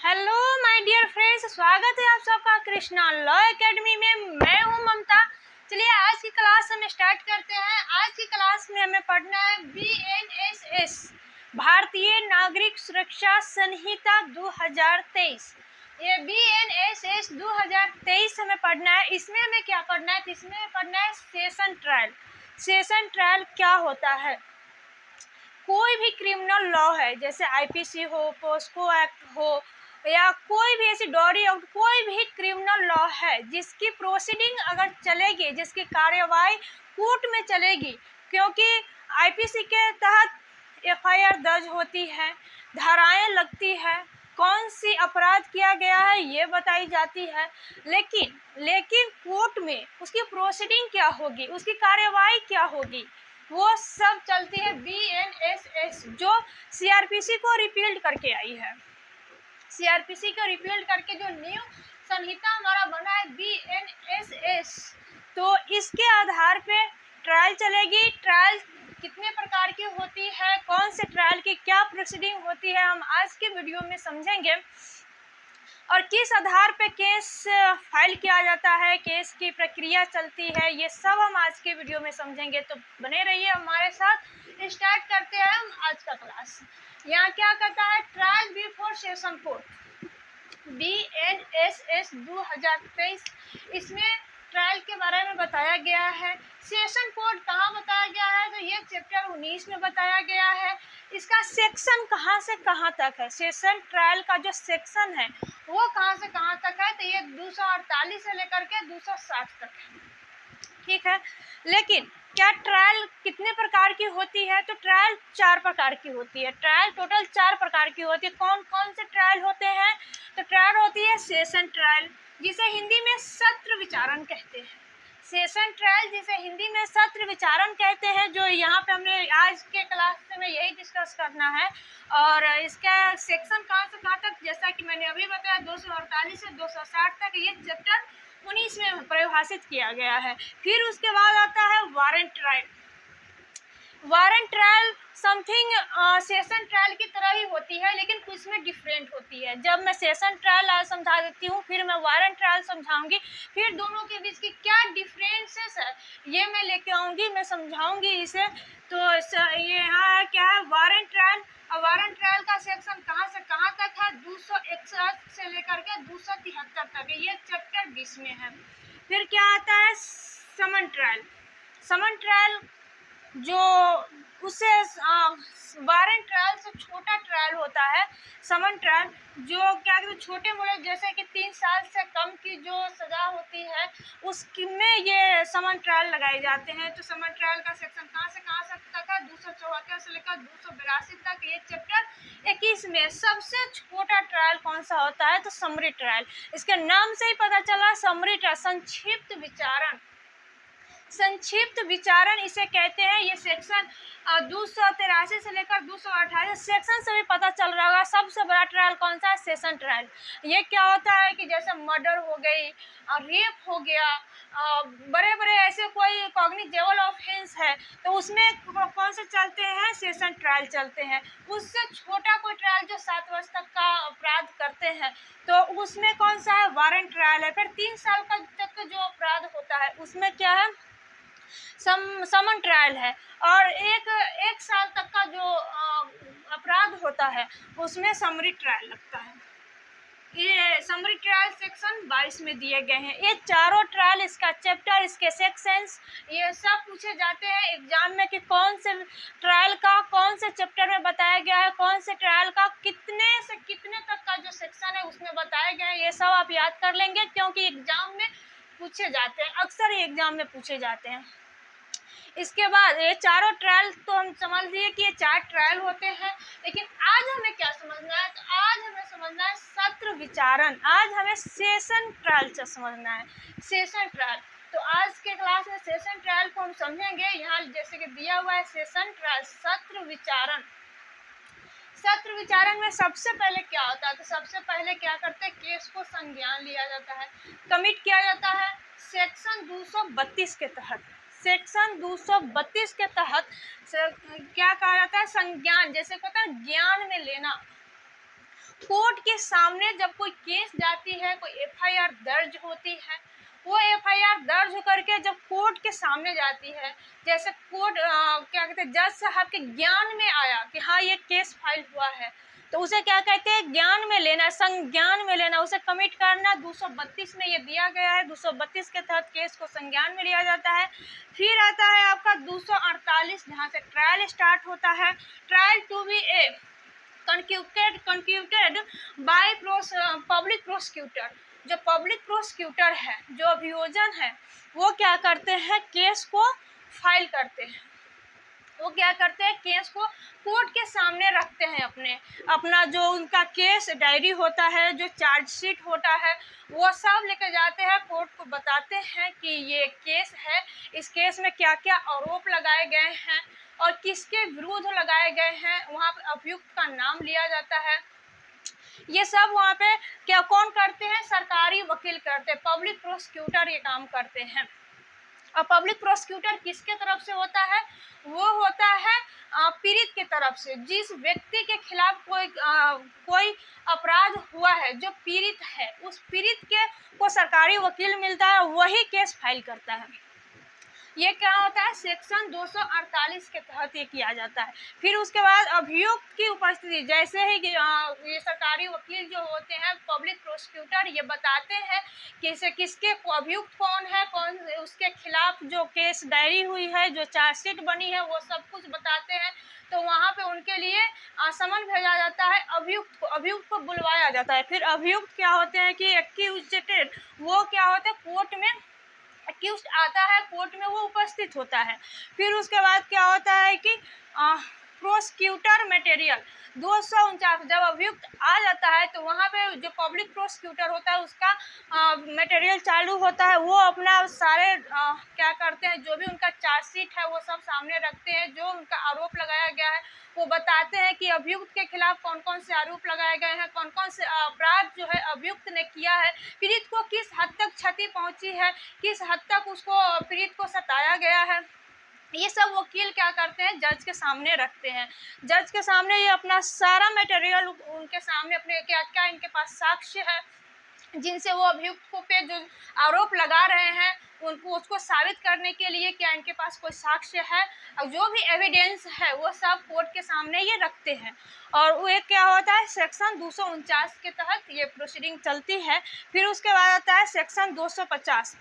Hello my dear friends, स्वागत है आप सबका कृष्णा लॉ एकेडमी में। मैं हूं ममता। चलिए आज की क्लास हम स्टार्ट करते हैं। आज की क्लास में हमें पढ़ना है BNSS भारतीय नागरिक सुरक्षा संहिता 2023। ये BNSS 2023 हमें पढ़ना है। इसमें हमें क्या पढ़ना है? इसमें हमें पढ़ना है सेशन ट्रायल। सेशन ट्रायल क्या होता है? कोई भी क्रिमिनल लॉ है, जैसे IPC हो, पोस्को एक्ट हो, या कोई भी ऐसी डॉरी एक्ट, कोई भी क्रिमिनल लॉ है जिसकी प्रोसीडिंग अगर चलेगी, जिसकी कार्यवाही कोर्ट में चलेगी, क्योंकि IPC के तहत FIR दर्ज होती है, धाराएं लगती है, कौन सी अपराध किया गया है ये बताई जाती है, लेकिन कोर्ट में उसकी प्रोसीडिंग क्या होगी, उसकी कार्यवाही क्या होगी, वो सब चलती है BNSS, जो CRPC को रिपील्ड करके आई है। CRPC को रिपील्ड करके जो न्यू संहिता हमारा बना है BNSS, तो इसके आधार पे ट्रायल चलेगी। ट्रायल कितने प्रकार की होती है, कौन से ट्रायल की क्या प्रोसीडिंग होती है, हम आज के वीडियो में समझेंगे। और किस आधार पे केस फाइल किया जाता है, केस की प्रक्रिया चलती है, ये सब हम आज के वीडियो में समझेंगे। तो बने रहिए हमारे साथ। स्टार्ट करते हैं हम आज का क्लास। यहाँ क्या कहता है? Trial before session court, BNSS 2023। इसमें ट्रायल के बारे में बताया गया है। सेशन कोड कहाँ बताया गया है? तो ये चैप्टर 19 में बताया गया है। इसका सेक्शन कहाँ से कहाँ तक है? सेशन ट्रायल का जो सेक्शन है वो कहाँ से कहाँ तक है? तो ये 248 से लेकर के 260 तक है। ठीक है, लेकिन क्या ट्रायल कितने प्रकार की होती है? तो ट्रायल 4 प्रकार की होती है। ट्रायल टोटल 4 प्रकार की होती है। कौन कौन से ट्रायल होते हैं? तो ट्रायल होती है सेशन ट्रायल, जिसे हिंदी में सत्र विचारण कहते हैं। सेशन ट्रायल जिसे हिंदी में सत्र विचारण कहते हैं, जो यहाँ पे हमने आज के क्लास में यही डिस्कस करना है। और इसका सेक्शन कहाँ से कहाँ तक, जैसा कि मैंने अभी बताया, 248 से 260 तक ये चैप्टर 19 में परिभाषित किया गया है। फिर उसके बाद आता है warrant trial. Warrant trial something session trial की तरह ही होती है, लेकिन कुछ में डिफरेंट होती है। जब मैं सेशन ट्रायल आज समझा देती हूँ, फिर मैं वारंट ट्रायल समझाऊंगी, फिर दोनों के बीच की क्या डिफरेंसेस है ये मैं लेके आऊँगी, मैं समझाऊंगी इसे। तो ये यहाँ क्या है? Warrant trial. और वारंट ट्रायल का सेक्शन कहाँ से कहाँ तक है? 261 से लेकर के 273 तक है। ये चैप्टर 20 में है। फिर क्या आता है? समन ट्रायल। समन ट्रायल जो उससे वारंट ट्रायल से छोटा ट्रायल होता है, समन ट्रायल, जो क्या कहते हैं, छोटे मोटे, जैसे कि 3 साल से कम की जो सज़ा होती है उसमें ये समन ट्रायल लगाए जाते हैं। तो समन ट्रायल का सेक्शन कहाँ से कहाँ तक है? 274 से लेकर 282 तक। ये चैप्टर 21 में सबसे छोटा ट्रायल कौन सा होता है? तो समरी ट्रायल। इसके नाम से ही पता चला, समरी ट्रायल, संक्षिप्त विचारण। संक्षिप्त विचारण इसे कहते हैं। ये सेक्शन 283 से लेकर 228 सेक्शन से भी पता चल रहा होगा। सबसे बड़ा ट्रायल कौन सा है? Session trial. ये क्या होता है कि जैसे मर्डर हो गई, रेप हो गया, बड़े बड़े ऐसे कोई कॉग्निजेबल ऑफेंस है, तो उसमें कौन से चलते हैं? सेशन ट्रायल चलते हैं। उससे छोटा कोई ट्रायल जो 7 वर्ष तक का अपराध करते हैं, तो उसमें कौन सा है? वारंट ट्रायल है। फिर 3 साल का तक जो अपराध होता है उसमें क्या है? समन ट्रायल है। और एक साल तक का जो अपराध होता है उसमें समरी ट्रायल लगता है। ये समरी ट्रायल सेक्शन 22 में दिए गए हैं। ये चारों ट्रायल, इसका चैप्टर, इसके सेक्शंस, ये सब पूछे जाते हैं एग्जाम में कि कौन से ट्रायल का कौन से चैप्टर में बताया गया है, कौन से ट्रायल का कितने से कितने तक का जो सेक्शन है उसमें बताया गया है। ये सब आप याद कर लेंगे, क्योंकि एग्जाम में पूछे जाते हैं, अक्सर ही एग्जाम में पूछे जाते हैं। इसके बाद ये चारों ट्रायल तो हम समझ लिए कि ये 4 ट्रायल होते हैं, लेकिन आज हमें क्या समझना है? तो आज हमें समझना है सत्र विचारण। आज हमें सेशन ट्रायल से समझना है, सेशन ट्रायल। तो आज के क्लास में सेशन ट्रायल को हम समझेंगे। यहाँ जैसे कि दिया हुआ है सेशन ट्रायल, सत्र विचारण। सत्र विचारण में सबसे पहले क्या होता है? तो सबसे पहले क्या करते हैं? केस को संज्ञान लिया जाता है, कमिट किया जाता है सेक्शन 232 के तहत। सेक्शन 232 के तहत क्या कहा जाता है? संज्ञान, जैसे कहता है ज्ञान में लेना। कोर्ट के सामने जब कोई केस जाती है, कोई एफआईआर दर्ज होती है, वो एफआईआर दर्ज करके जब कोर्ट के सामने जाती है, जैसे कोर्ट क्या कहते हैं, जज साहब के ज्ञान में आया कि हाँ ये केस फाइल हुआ है, तो उसे क्या कहते हैं, ज्ञान में लेना, संज्ञान में लेना, उसे कमिट करना। 232 में ये दिया गया है, 232 के तहत केस को संज्ञान में लिया जाता है। फिर आता है आपका 248, जहाँ से ट्रायल स्टार्ट होता है। Trial to be a conducted by public prosecutor. जो पब्लिक प्रोसिक्यूटर है, जो अभियोजन है, वो क्या करते हैं, केस को फाइल करते हैं। वो क्या करते हैं, केस को कोर्ट के सामने रखते हैं। अपना जो उनका केस डायरी होता है, जो चार्जशीट होता है, वो सब लेकर जाते हैं कोर्ट को, बताते हैं कि ये केस है, इस केस में क्या क्या आरोप लगाए गए हैं और किसके विरुद्ध लगाए गए हैं। वहाँ पे अभियुक्त का नाम लिया जाता है। ये सब वहाँ पे क्या कौन करते हैं, सरकारी वकील करते हैं, पब्लिक प्रोसिक्यूटर ये काम करते हैं। और पब्लिक प्रोसिक्यूटर किसके तरफ से होता है, वो होता है पीड़ित की तरफ से। जिस व्यक्ति के खिलाफ कोई अपराध हुआ है, जो पीड़ित है, उस पीड़ित के को सरकारी वकील मिलता है, वही केस फाइल करता है। ये क्या होता है, सेक्शन 248 के तहत ये किया जाता है। फिर उसके बाद अभियुक्त की उपस्थिति, जैसे ही ये सरकारी वकील जो होते हैं, पब्लिक प्रोसिक्यूटर, ये बताते हैं कि किसके अभियुक्त कौन है, कौन उसके खिलाफ जो केस डायरी हुई है, जो चार्जशीट बनी है, वो सब कुछ बताते हैं। तो वहाँ पे उनके लिए समन भेजा जाता है, अभियुक्त को बुलवाया जाता है। फिर अभियुक्त क्या होते हैं कि एक्यूजेटेड, वो क्या होते हैं, कोर्ट में एक्यूज्ड आता है, कोर्ट में वो उपस्थित होता है। फिर उसके बाद क्या होता है कि प्रोसिक्यूटर मटेरियल 249, जब अभियुक्त आ जाता है तो वहाँ पे जो पब्लिक प्रोसिक्यूटर होता है, उसका मटेरियल चालू होता है। वो अपना सारे क्या करते हैं, जो भी उनका चार्जशीट है, वो सब सामने रखते हैं। जो उनका आरोप लगाया गया है, वो बताते हैं कि अभियुक्त के खिलाफ कौन कौन से आरोप लगाए गए हैं, कौन कौन से अपराध जो है अभियुक्त ने किया है, पीड़ित को किस हद तक क्षति पहुंची है, किस हद तक उसको पीड़ित को सताया गया है। ये सब वकील क्या करते हैं, जज के सामने रखते हैं। जज के सामने ये अपना सारा मटेरियल उनके सामने, अपने क्या क्या इनके पास साक्ष्य है, जिनसे वो अभियुक्त को पे जो आरोप लगा रहे हैं, उनको उसको साबित करने के लिए क्या इनके पास कोई साक्ष्य है, और जो भी एविडेंस है वो सब कोर्ट के सामने ये रखते हैं। और वो एक क्या होता है, सेक्शन 249 के तहत ये प्रोसीडिंग चलती है। फिर उसके बाद आता है सेक्शन 250।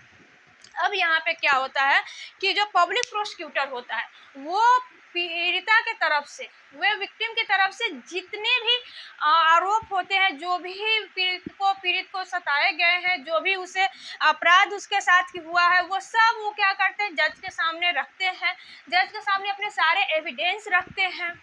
अब यहाँ पे क्या होता है कि जो पब्लिक प्रोसिक्यूटर होता है, वो पीड़िता के तरफ से, वे विक्टिम की तरफ से जितने भी आरोप होते हैं, जो भी पीड़ित को सताए गए हैं, जो भी उसे अपराध उसके साथ हुआ है, वो सब वो क्या करते हैं, जज के सामने रखते हैं। जज के सामने अपने सारे एविडेंस रखते हैं,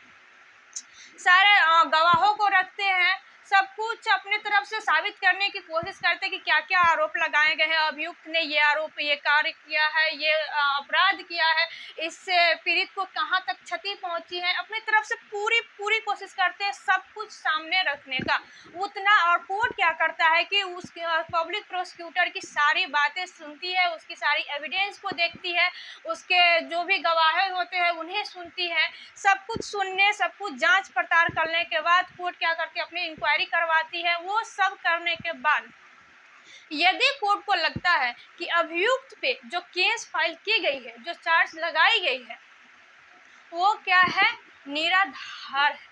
सारे गवाहों को रखते हैं, सब कुछ अपने तरफ से साबित करने की कोशिश करते हैं कि क्या क्या आरोप लगाए गए हैं, अभियुक्त ने ये कार्य किया है, ये अपराध किया है, इससे पीड़ित को कहाँ तक क्षति पहुंची है। अपनी तरफ से पूरी कोशिश करते हैं सब कुछ सामने रखने का उतना। और कोर्ट क्या करता है कि उस पब्लिक प्रोसिक्यूटर की सारी बातें सुनती है, उसकी सारी एविडेंस को देखती है, उसके जो भी गवाह होते हैं उन्हें सुनती है। सब कुछ सुनने, सब कुछ जांच पड़ताल करने के बाद कोर्ट क्या करती है, अपनी इंक्वायरी करवाती है। वो सब करने के बाद यदि कोर्ट को लगता है कि अभियुक्त पे जो केस फाइल की गई है, जो चार्ज लगाई गई है, वो क्या है, निराधार है,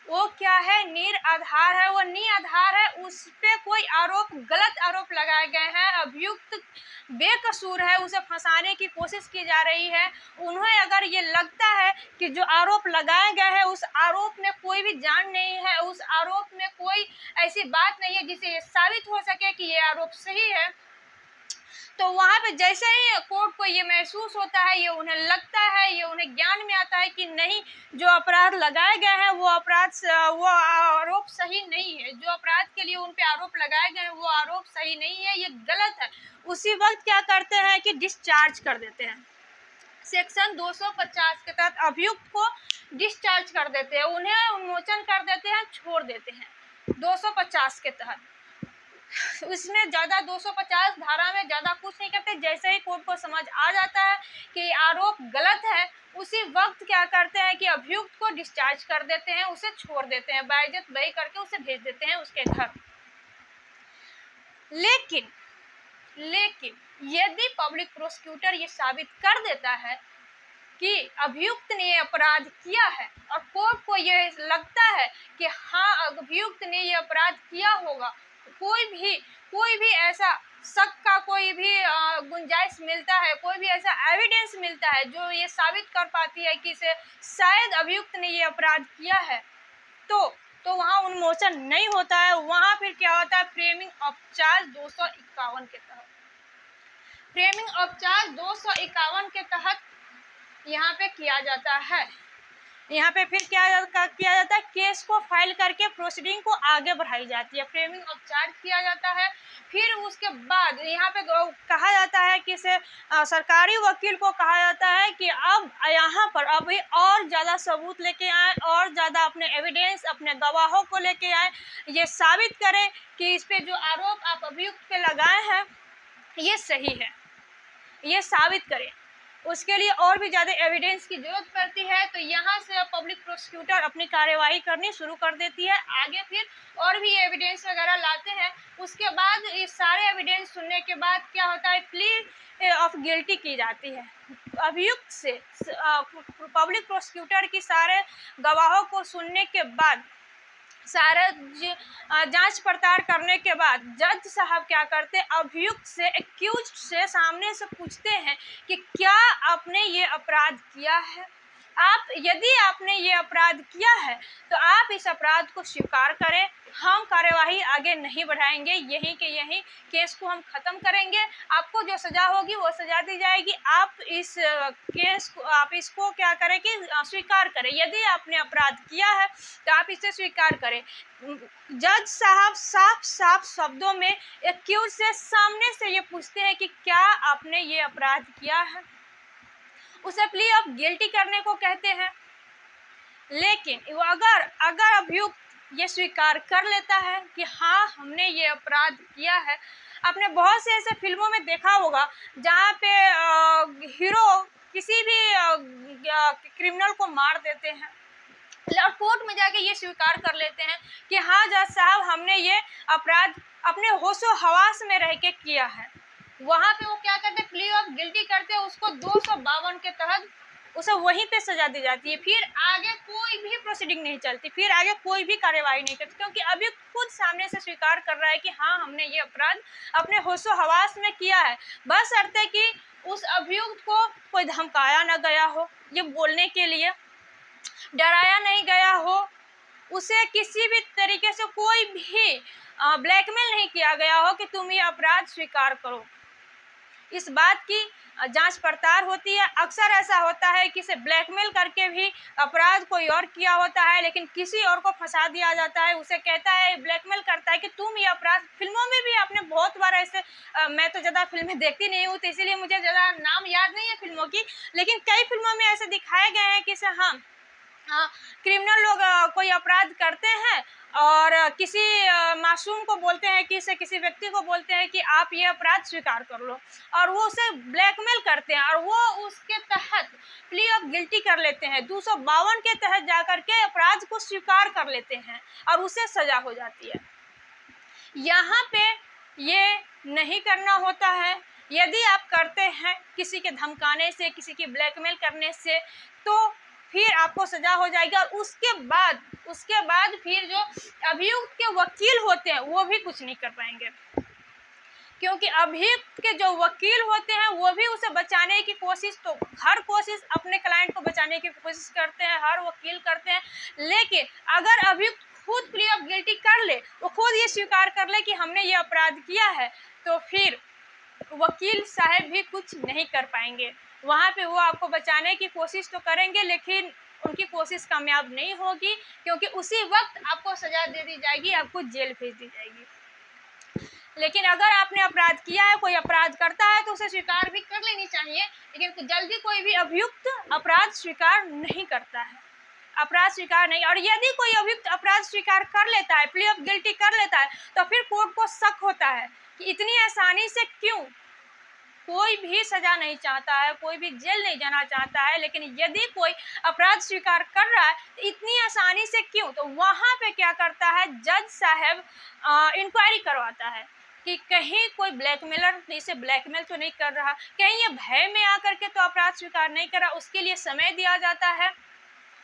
वो क्या है, निराधार है, वो निराधार है, उस पे कोई आरोप, गलत आरोप लगाए गए हैं, अभियुक्त बेकसूर है, उसे फंसाने की कोशिश की जा रही है। उन्हें अगर ये लगता है कि जो आरोप लगाए गए हैं, उस आरोप में कोई भी जान नहीं है, उस आरोप में कोई ऐसी बात नहीं है जिससे ये साबित हो सके कि ये आरोप सही है, तो वहाँ पे जैसे ही कोर्ट को ये महसूस होता है, ये उन्हें लगता है, ये उन्हें ज्ञान में आता है कि नहीं, जो अपराध लगाए गए हैं वो आरोप सही नहीं है, जो अपराध के लिए उन पे आरोप लगाए गए हैं वो आरोप सही नहीं है, ये गलत है, उसी वक्त क्या करते हैं कि डिस्चार्ज कर देते हैं। सेक्शन 250 के तहत अभियुक्त को डिस्चार्ज कर देते हैं, उन्हें उन्मोचन कर देते हैं, छोड़ देते हैं 250 के तहत। उसमें ज़्यादा 250 धारा में ज़्यादा कुछ नहीं करते। जैसे ही कोर्ट को समझ आ जाता है कि आरोप गलत है, उसी वक्त क्या करते हैं कि अभियुक्त को डिस्चार्ज कर देते हैं, उसे छोड़ देते हैं, बाइज्जत बरी करके उसे भेज देते हैं उसके घर। लेकिन यदि पब्लिक प्रोसिक्यूटर ये साबित कर देता है कि अभियुक्त ने ये अपराध किया है और कोर्ट को ये लगता है कि हाँ अभियुक्त ने ये अपराध किया होगा, कोई भी ऐसा शक का कोई भी गुंजाइश मिलता है, कोई भी ऐसा एविडेंस मिलता है जो ये साबित कर पाती है कि इसे शायद अभियुक्त ने ये अपराध किया है, तो वहाँ उन्मोचन नहीं होता है। वहाँ फिर क्या होता है, फ्रेमिंग ऑफ चार्ज 251 के तहत, फ्रेमिंग ऑफ चार्ज 251 के तहत यहाँ पे किया जाता है। यहाँ पे फिर क्या किया जाता है, केस को फाइल करके प्रोसीडिंग को आगे बढ़ाई जाती है, फ्रेमिंग ऑफ चार्ज किया जाता है। फिर उसके बाद यहाँ पे कहा जाता है कि सरकारी वकील को कहा जाता है कि अब यहाँ पर अभी और ज़्यादा सबूत लेके आए, और ज़्यादा अपने एविडेंस, अपने गवाहों को लेके आए, ये साबित करें कि इस पे जो आरोप आप अभियुक्त पे लगाए हैं ये सही है, ये साबित करें। उसके लिए और भी ज़्यादा एविडेंस की जरूरत पड़ती है। तो यहाँ से पब्लिक प्रोसिक्यूटर अपनी कार्यवाही करनी शुरू कर देती है। आगे फिर और भी एविडेंस वगैरह लाते हैं। उसके बाद ये सारे एविडेंस सुनने के बाद क्या होता है, प्ली ऑफ गिल्टी की जाती है। अभियुक्त से पब्लिक प्रोसिक्यूटर की सारे गवाहों को सुनने के बाद, सारा जांच पड़ताल करने के बाद जज साहब क्या करते हैं, अभियुक्त से, एक्यूज से सामने से पूछते हैं कि क्या आपने ये अपराध किया है। यदि आपने ये अपराध किया है तो आप इस अपराध को स्वीकार करें, हम कार्यवाही आगे नहीं बढ़ाएंगे, यहीं के यहीं केस को हम खत्म करेंगे, आपको जो सजा होगी वो सजा दी जाएगी। आप इस केस को, आप इसको क्या करें कि स्वीकार करें, यदि आपने अपराध किया है तो आप इसे स्वीकार करें। जज साहब साफ शब्दों में एक्यूज से सामने से ये पूछते हैं कि क्या आपने ये अपराध किया है, उसे प्ली ऑफ गिल्टी करने को कहते हैं। लेकिन अगर अभियुक्त ये स्वीकार कर लेता है कि हाँ हमने ये अपराध किया है, आपने बहुत से ऐसे फिल्मों में देखा होगा जहाँ पे हीरो किसी भी क्रिमिनल को मार देते हैं और कोर्ट में जाके ये स्वीकार कर लेते हैं कि हाँ जज साहब हमने ये अपराध अपने होशो हवास में रह के किया है। वहाँ पे वो क्या करते, प्ली ऑफ गिल्टी करते हैं, उसको 252 के तहत उसे वहीं पे सजा दी जाती है। फिर आगे कोई भी प्रोसीडिंग नहीं चलती, फिर आगे कोई भी कार्यवाही नहीं करती, क्योंकि अभी खुद सामने से स्वीकार कर रहा है कि हाँ हमने ये अपराध अपने होशो हवास में किया है। बस शर्त है कि उस अभियुक्त को कोई धमकाया न गया हो, ये बोलने के लिए डराया नहीं गया हो, उसे किसी भी तरीके से कोई भी ब्लैकमेल नहीं किया गया हो कि तुम ये अपराध स्वीकार करो। इस बात की जांच पड़ताल होती है। अक्सर ऐसा होता है कि इसे ब्लैकमेल करके भी अपराध कोई और किया होता है, लेकिन किसी और को फंसा दिया जाता है, उसे कहता है, ब्लैकमेल करता है कि तुम ये अपराध। फिल्मों में भी आपने बहुत बार ऐसे, मैं तो ज़्यादा फिल्में देखती नहीं हूँ तो इसीलिए मुझे ज़्यादा नाम याद नहीं है फिल्मों की, लेकिन कई फिल्मों में ऐसे दिखाए गए हैं कि क्रिमिनल लोग कोई अपराध करते हैं और किसी मासूम को बोलते हैं कि किसी व्यक्ति को बोलते हैं कि आप ये अपराध स्वीकार कर लो, और वो उसे ब्लैकमेल करते हैं और वो उसके तहत प्ली ऑफ गिल्टी कर लेते हैं, 252 के तहत जाकर के अपराध को स्वीकार कर लेते हैं और उसे सजा हो जाती है। यहाँ पे ये नहीं करना होता है। यदि आप करते हैं किसी के धमकाने से, किसी की ब्लैकमेल करने से, तो फिर आपको सजा हो जाएगी। और उसके बाद फिर जो अभियुक्त के वकील होते हैं वो भी कुछ नहीं कर पाएंगे, क्योंकि अभियुक्त के जो वकील होते हैं वो भी उसे बचाने की कोशिश, तो हर कोशिश अपने क्लाइंट को बचाने की कोशिश करते हैं, हर वकील करते हैं। लेकिन अगर अभियुक्त खुद प्ली ऑफ गिल्टी कर ले, वो खुद ये स्वीकार कर ले कि हमने ये अपराध किया है, तो फिर वकील साहब भी कुछ नहीं कर पाएंगे। वहाँ पे वो आपको बचाने की कोशिश तो करेंगे, लेकिन उनकी कोशिश कामयाब नहीं होगी, क्योंकि उसी वक्त आपको सजा दे दी जाएगी, आपको जेल भेज दी जाएगी। लेकिन अगर आपने अपराध किया है, कोई अपराध करता है, तो उसे स्वीकार भी कर लेनी चाहिए, लेकिन जल्दी कोई भी अभियुक्त अपराध स्वीकार नहीं करता है। अपराध स्वीकार नहीं, और यदि कोई अभियुक्त अपराध स्वीकार कर लेता है, प्ली ऑफ गिल्टी कर लेता है, तो फिर कोर्ट को शक होता है कि इतनी आसानी से क्यों। कोई भी सजा नहीं चाहता है, कोई भी जेल नहीं जाना चाहता है, लेकिन यदि कोई अपराध स्वीकार कर रहा है तो इतनी आसानी से क्यों। तो वहाँ पे क्या करता है जज साहब, इंक्वायरी करवाता है कि कहीं कोई ब्लैकमेलर इसे ब्लैकमेल तो नहीं कर रहा, कहीं ये भय में आकर के तो अपराध स्वीकार नहीं कर रहा, उसके लिए समय दिया जाता है।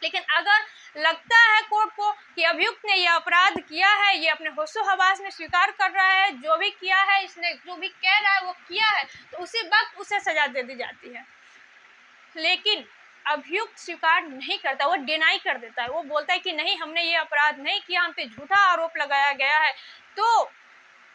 लेकिन अगर लगता है कोर्ट को कि अभियुक्त ने यह अपराध किया है, ये अपने होशो हवास में स्वीकार कर रहा है, जो भी किया है, इसने जो भी कह रहा है वो किया है, तो उसी वक्त उसे सजा दे दी जाती है। लेकिन अभियुक्त स्वीकार नहीं करता, वो डिनाई कर देता है, वो बोलता है कि नहीं, हमने ये अपराध नहीं किया, हम पे झूठा आरोप लगाया गया है। तो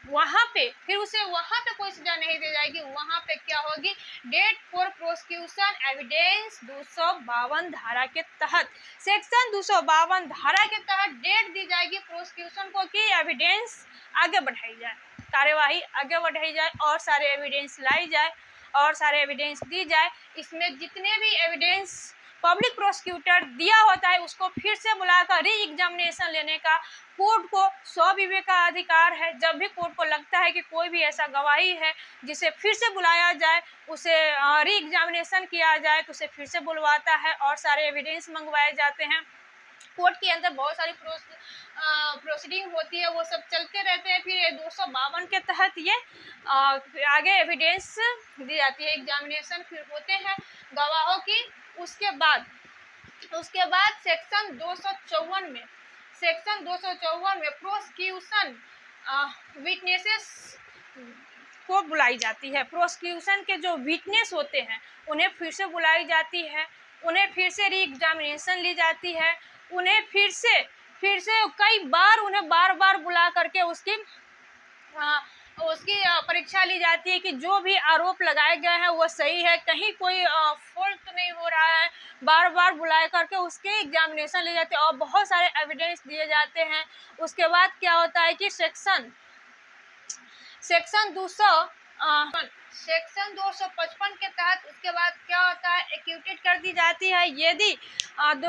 वहाँ पे फिर उसे वहाँ पे कोई सजा नहीं दी जाएगी। वहाँ पे क्या होगी, डेट फॉर प्रोसिक्यूशन एविडेंस 252 धारा के तहत, सेक्शन 252 धारा के तहत डेट दी जाएगी प्रोसिक्यूशन को कि एविडेंस आगे बढ़ाई जाए, कार्यवाही आगे बढ़ाई जाए और सारे एविडेंस लाई जाए और सारे एविडेंस दी जाए। इसमें जितने भी एविडेंस पब्लिक प्रोसिक्यूटर दिया होता है उसको फिर से बुलाकर री एग्जामिनेशन लेने का कोर्ट को स्वविवेकाधिकार है। जब भी कोर्ट को लगता है कि कोई भी ऐसा गवाही है जिसे फिर से बुलाया जाए, उसे री एग्जामिनेशन किया जाए, तो उसे फिर से बुलवाता है और सारे एविडेंस मंगवाए जाते हैं। कोर्ट के अंदर बहुत सारी प्रोसीडिंग होती है, वो सब चलते रहते हैं। फिर ये 252 के तहत ये आगे एविडेंस दी जाती है, एग्जामिनेशन फिर होते हैं गवाहों की। उसके बाद सेक्शन 254 में प्रोसिक्यूशन विटनेसेस को बुलाई जाती है। प्रोसिक्यूशन के जो विटनेस होते हैं उन्हें फिर से बुलाई जाती है, उन्हें फिर से री एग्जामिनेशन ली जाती है, उन्हें फिर से कई बार उन्हें बार बुला करके उसकी परीक्षा ली जाती है कि जो भी आरोप लगाए गए हैं वो सही है, कहीं कोई फॉल्ट तो नहीं हो रहा है। बार बुला करके उसके एग्जामिनेशन ली जाती है और बहुत सारे एविडेंस दिए जाते हैं। उसके बाद क्या होता है कि सेक्शन 255 के तहत उसके बाद क्या होता है, एक्यूटेड कर दी जाती है। यदि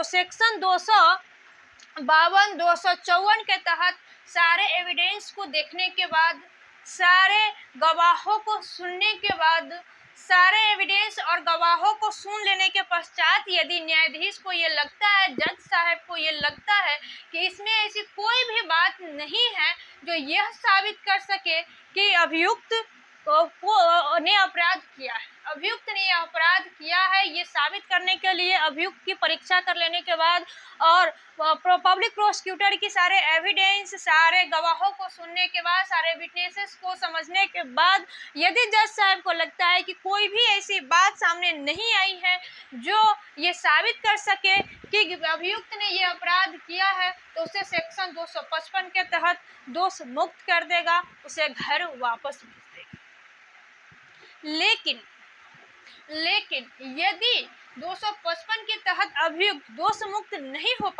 सेक्शन 252 254 के तहत सारे एविडेंस को देखने के बाद, सारे गवाहों को सुनने के बाद, सारे एविडेंस और गवाहों को सुन लेने के पश्चात यदि न्यायाधीश को ये लगता है, जज साहब को ये लगता है कि इसमें ऐसी कोई भी बात नहीं है जो यह साबित कर सके कि अभियुक्त ने अपराध किया है, अभियुक्त ने यह अपराध किया है, ये साबित करने के लिए अभियुक्त की परीक्षा कर लेने के बाद और पब्लिक प्रोसिक्यूटर की सारे एविडेंस, सारे गवाहों को सुनने के बाद, सारे विटनेसेस को समझने के बाद यदि जज साहब को लगता है कि कोई भी ऐसी बात सामने नहीं आई है जो ये साबित कर सके कि अभियुक्त ने ये अपराध किया है, तो उसे सेक्शन 255 के तहत दोष मुक्त कर देगा, उसे घर वापस भेज देगा। लेकिन यदि 255 के तहत अभियुक्त दोष मुक्त नहीं हो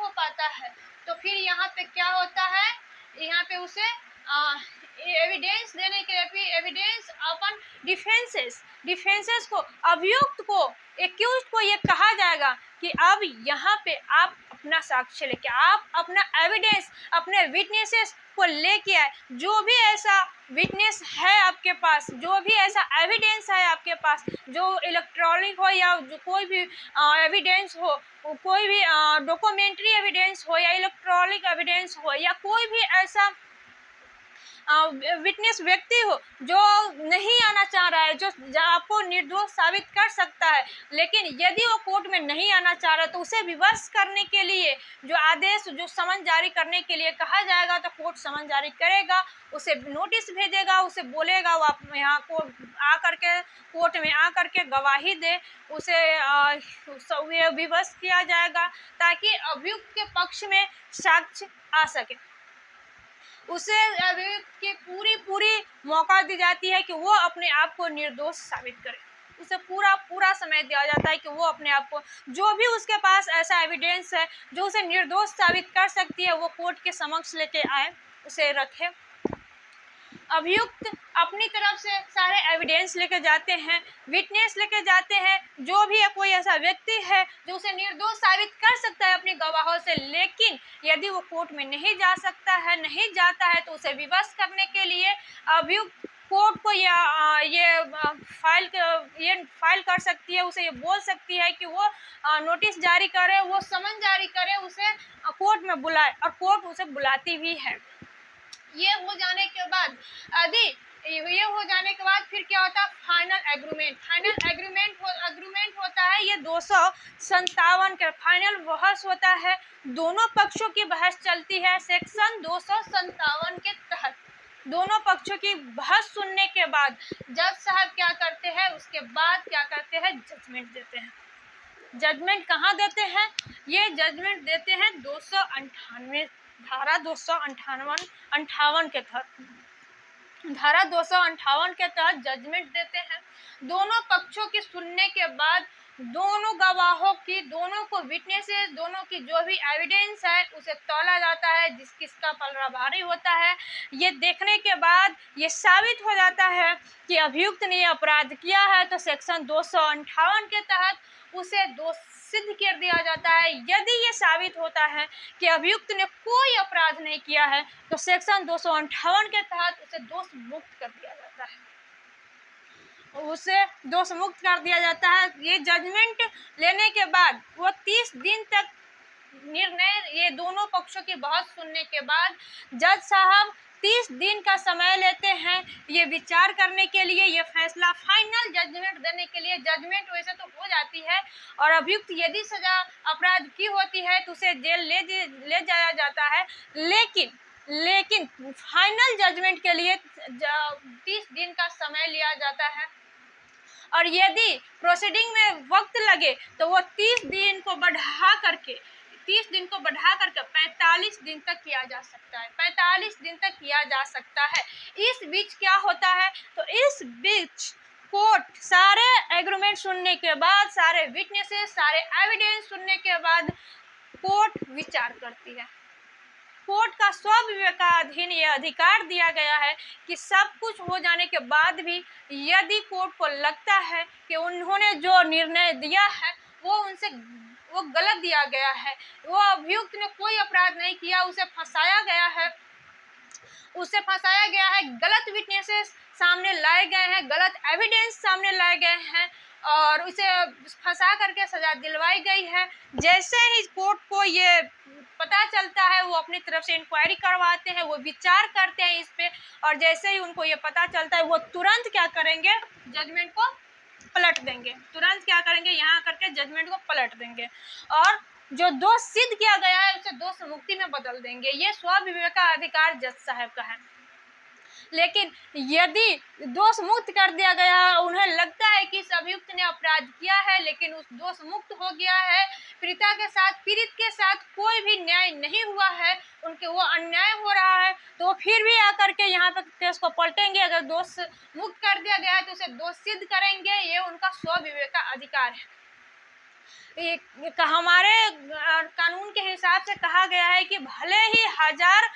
पाता है, तो फिर यहाँ पे क्या होता है, यहाँ पे उसे एविडेंस देने के लिए एविडेंस अपन डिफेंसेस को, अभियुक्त को, एक्यूज्ड को ये कहा जाएगा कि अब यहाँ पे आप अपना साक्ष्य लेके, आप अपना एविडेंस, अपने विटनेसेस को लेके आए। जो भी ऐसा विटनेस है आपके पास, जो भी ऐसा एविडेंस है आपके पास, जो इलेक्ट्रॉनिक हो या जो कोई भी एविडेंस हो, कोई भी डॉक्यूमेंट्री एविडेंस हो या इलेक्ट्रॉनिक एविडेंस हो या कोई भी ऐसा विटनेस व्यक्ति हो जो नहीं आना चाह रहा है, जो आपको निर्दोष साबित कर सकता है, लेकिन यदि वो कोर्ट में नहीं आना चाह रहा है तो उसे विवश करने के लिए जो आदेश, जो समन जारी करने के लिए कहा जाएगा, तो कोर्ट समन जारी करेगा, उसे नोटिस भेजेगा, उसे बोलेगा वो आप यहाँ को आकर के कोर्ट में आकर के गवाही दे, उसे विवश किया जाएगा ताकि अभियुक्त के पक्ष में साक्ष्य आ सके। उसे अभियुक्त की पूरी मौका दी जाती है कि वो अपने आप को निर्दोष साबित करे। उसे पूरा समय दिया जाता है कि वो अपने आप को, जो भी उसके पास ऐसा एविडेंस है जो उसे निर्दोष साबित कर सकती है, वो कोर्ट के समक्ष लेके आए, उसे रखे। अभियुक्त अपनी तरफ से सारे एविडेंस लेकर जाते हैं, विटनेस लेकर जाते हैं, जो भी है कोई ऐसा व्यक्ति है जो उसे निर्दोष साबित कर सकता है अपने गवाहों से, लेकिन यदि वो कोर्ट में नहीं जा सकता है, नहीं जाता है, तो उसे विवश करने के लिए अभियुक्त कोर्ट को ये फाइल कर सकती है, उसे ये बोल सकती है कि वो नोटिस जारी करे, वो समन जारी करे, उसे कोर्ट में बुलाए, और कोर्ट उसे बुलाती भी है। ये हो जाने के बाद फिर क्या होता है, फाइनल एग्रीमेंट होता है। ये 257 के फाइनल बहस होता है, दोनों पक्षों की बहस चलती है सेक्शन 257 के तहत। दोनों पक्षों की बहस सुनने के बाद जज साहब क्या करते हैं, उसके बाद क्या करते हैं, जजमेंट देते हैं। जजमेंट कहाँ देते हैं, ये जजमेंट देते हैं 298 धारा 258 के तहत, धारा 258 के तहत जजमेंट देते हैं। दोनों पक्षों की सुनने के बाद दोनों गवाहों की, दोनों को विटनेसेस, दोनों की जो भी एविडेंस है उसे तौला जाता है, किसका पलड़ा भारी होता है। ये देखने के बाद ये साबित हो जाता है कि अभियुक्त ने अपराध किया है, तो सेक्शन 258 के तहत उसे दोष सिद्ध कर दिया जाता है। यदि ये साबित होता है कि अभियुक्त ने कोई अपराध नहीं किया है, तो सेक्शन 258 के तहत उसे दोष मुक्त कर दिया जाता है, उसे दोष मुक्त कर दिया जाता है। ये जजमेंट लेने के बाद वो 30 दिन तक निर्णय, ये दोनों पक्षों की बहस सुनने के बाद जज साहब 30 दिन का समय लेते हैं ये विचार करने के लिए, ये फैसला फाइनल जजमेंट देने के लिए। जजमेंट वैसे तो हो जाती है, और अभियुक्त यदि सजा अपराध की होती है तो उसे जेल ले जाया जाता है, लेकिन फाइनल जजमेंट के लिए 30 दिन का समय लिया जाता है। और यदि प्रोसीडिंग में वक्त लगे तो वो 30 दिन को बढ़ा करके 45 दिन तक किया जा सकता है, 45 दिन तक किया जा सकता है। इस बीच क्या होता है, तो इस बीच कोर्ट सारे एग्रीमेंट सुनने के बाद, सारे विटनेसेस, सारे एविडेंस सुनने के बाद कोर्ट विचार करती है। कोर्ट का स्वविवेकाधीन ये अधिकार दिया गया है कि सब कुछ हो जाने के बाद भी यदि कोर्ट को लगता है कि उन्होंने जो निर्णय दिया है वो गलत दिया गया है, वो अभियुक्त ने कोई अपराध नहीं किया, उसे फंसाया गया है, गलत विटनेसेस सामने लाए गए हैं, गलत एविडेंस सामने लाए गए हैं, और उसे फंसा करके सजा दिलवाई गई है। जैसे ही कोर्ट को ये पता चलता है, वो अपनी तरफ से इंक्वायरी करवाते हैं, वो विचार करते हैं इस पे, और जैसे ही उनको ये पता चलता है वो तुरंत क्या करेंगे, जजमेंट को पलट देंगे। तुरंत क्या करेंगे, यहाँ करके जजमेंट को पलट देंगे, और जो दोष सिद्ध किया गया है उसे दोष मुक्ति में बदल देंगे। ये स्वविवेकाधिकार जज साहब का है। लेकिन यदि दोष मुक्त कर दिया गया, उन्हें लगता है कि इस अभियुक्त ने अपराध किया है लेकिन उस दोष मुक्त हो गया है, पीड़ित के साथ कोई भी न्याय नहीं हुआ है, उनके वो अन्याय हो रहा है, तो फिर भी आकर के यहाँ पर केस को पलटेंगे। अगर दोष मुक्त कर दिया गया है तो उसे दोष सिद्ध करेंगे, ये उनका स्वविवेक का अधिकार है। हमारे कानून के हिसाब से कहा गया है कि भले ही 1000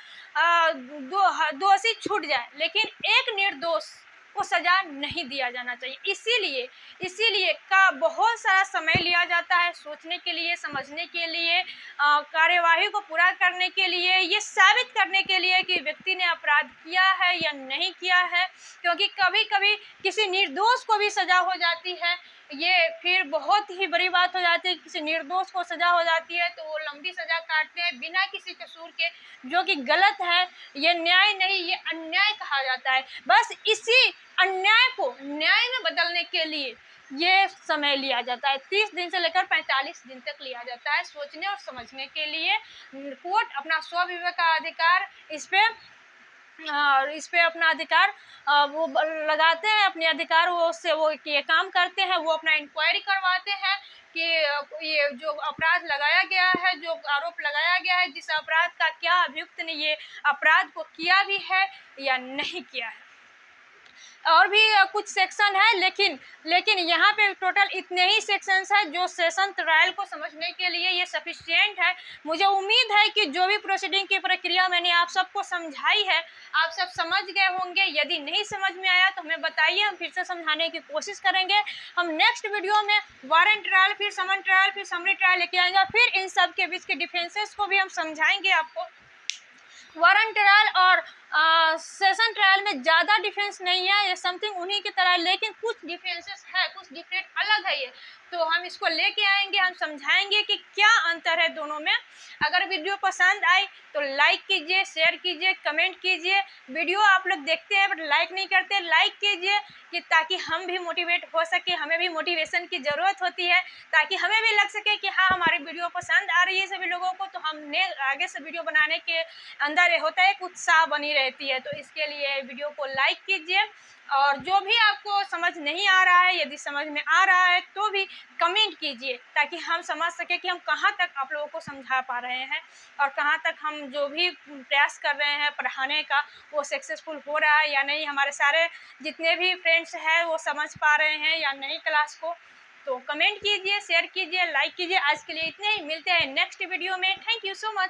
दोषी छूट जाए, लेकिन एक निर्दोष को सजा नहीं दिया जाना चाहिए। इसीलिए का बहुत सारा समय लिया जाता है, सोचने के लिए, समझने के लिए, कार्यवाही को पूरा करने के लिए, ये साबित करने के लिए कि व्यक्ति ने अपराध किया है या नहीं किया है, क्योंकि कभी कभी किसी निर्दोष को भी सजा हो जाती है, ये फिर बहुत ही बड़ी बात हो जाती है। किसी निर्दोष को सजा हो जाती है तो वो लंबी सजा काटते हैं बिना किसी कसूर के, जो कि गलत है, ये न्याय नहीं, ये अन्याय कहा जाता है। बस इसी अन्याय को न्याय में बदलने के लिए ये समय लिया जाता है, 30 दिन से लेकर 45 दिन तक लिया जाता है सोचने और समझने के लिए। कोर्ट अपना स्वविवेक का अधिकार इस पे अपना अधिकार वो लगाते हैं, अपने अधिकार वो उससे वो ये काम करते हैं, वो अपना इंक्वायरी करवाते हैं कि ये जो अपराध लगाया गया है, जो आरोप लगाया गया है, जिस अपराध का क्या अभियुक्त ने ये अपराध को किया भी है या नहीं किया है। और भी कुछ सेक्शन है, लेकिन यहाँ पे टोटल इतने ही सेक्शंस है जो सेशन ट्रायल को समझने के लिए ये सफिशिएंट है। मुझे उम्मीद है कि जो भी प्रोसीडिंग की प्रक्रिया मैंने आप सबको समझाई है आप सब समझ गए होंगे। यदि नहीं समझ में आया तो हमें बताइए, हम फिर से समझाने की कोशिश करेंगे। हम नेक्स्ट वीडियो में वारंट ट्रायल, फिर समन ट्रायल, फिर समरी ट्रायल लेके आएंगे, फिर इन सब के बीच के डिफरेंसेस को भी हम समझाएंगे आपको। वारंट ट्रायल और सेशन ट्रायल में ज़्यादा डिफरेंस नहीं है, ये समथिंग उन्हीं की तरह, लेकिन कुछ डिफरेंसेस है, कुछ डिफरेंट अलग है ये, तो हम इसको लेके आएंगे, हम समझाएंगे कि क्या अंतर है दोनों में। अगर वीडियो पसंद आई तो लाइक कीजिए, शेयर कीजिए, कमेंट कीजिए। वीडियो आप लोग देखते हैं बट लाइक नहीं करते, लाइक कीजिए कि ताकि हम भी मोटिवेट हो सके। हमें भी मोटिवेशन की ज़रूरत होती है ताकि हमें भी लग सके कि हाँ हमारी वीडियो पसंद आ रही है सभी लोगों को, तो हमने आगे से वीडियो बनाने के अंदर होता है एक उत्साह बनी रहती है। तो इसके लिए वीडियो को लाइक कीजिए, और जो भी आपको समझ नहीं आ रहा है, यदि समझ में आ रहा है तो भी कमेंट कीजिए ताकि हम समझ सके कि हम कहाँ तक आप लोगों को समझा पा रहे हैं और कहाँ तक हम जो भी प्रयास कर रहे हैं पढ़ाने का वो सक्सेसफुल हो रहा है या नहीं, हमारे सारे जितने भी फ्रेंड्स हैं वो समझ पा रहे हैं या नहीं क्लास को। तो कमेंट कीजिए, शेयर कीजिए, लाइक कीजिए। आज के लिए इतने ही, मिलते हैं नेक्स्ट वीडियो में। Thank you so much.